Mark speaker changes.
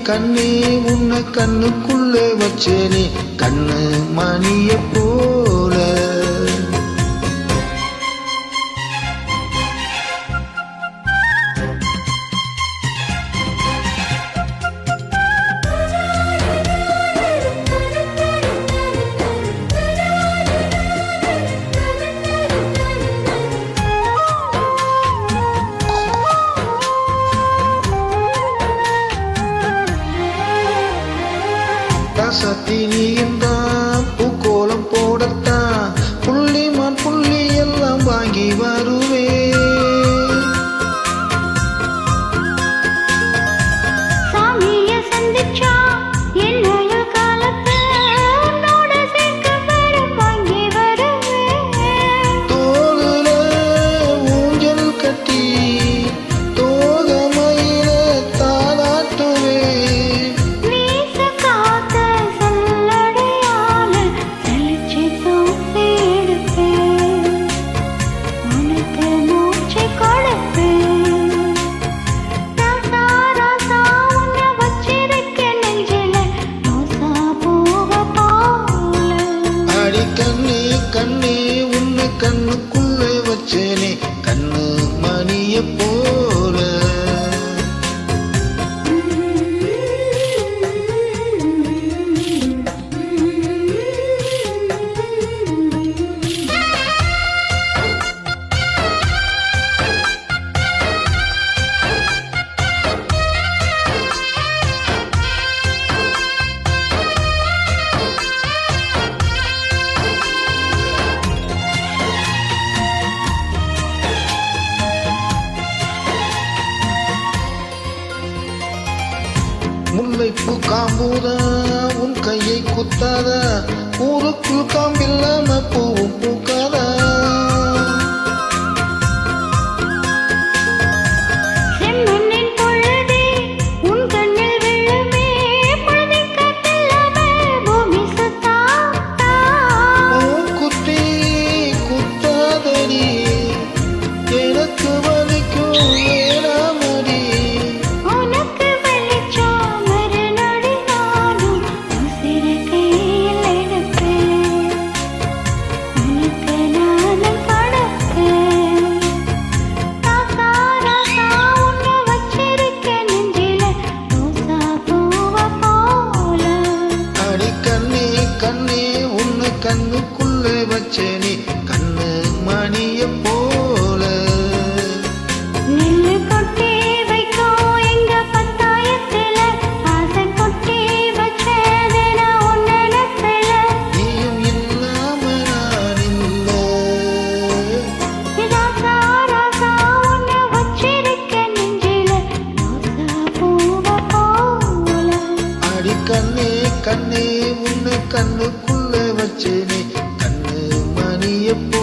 Speaker 1: கண்ணே உன்னை கண்ணுக்குள்ளே வச்சேனே கண்ணு மணிய போல. சத்தினியந்தான் பூக்கோலம் போடத்தான் புள்ளிமான் புள்ளி எல்லாம் வாங்கி வருவே.
Speaker 2: சாமிய சந்திச்சா என்னைய காலத்தை உன்னோட சேர்க்க வரம் வாங்கி வருவே.
Speaker 1: தோளுல ஊஞ்சல் கட்டி தோகமையில தாளாட்டுவே. கண்ணே உன்னை கண்ணுக்குள்ளே வச்சேனே கண்ணு மணிய போல. முல்லைப்பூ காம்பூதா உன் கையை குத்தாத ஊருக்குள் காம்பில்லாம பூவும் பூக்காதா. குத்தி குத்தாதடி எனக்கு வலிக்கும் வேளாமடி. கண்ணே உன்னை கண்ணுக்குள்ளே வச்சேனே கண்ணு மணிய போல.
Speaker 2: நெல்லு கொட்டி வைக்கும் எங்க பத்தாயத்துல ஆசை கொட்டி வச்சதுல உன்னத்துல.
Speaker 1: நீயும் இல்லாம நான் இல்லை.
Speaker 2: ராசா ராசா உன்னை வச்சிருக்க நெஞ்சில ரோசா பூவ போல.
Speaker 1: அடி கண்ணே கண்ணே உன்னை கண்ணுக்குள்ளே வச்சேனே கண்ணு மணிய போல.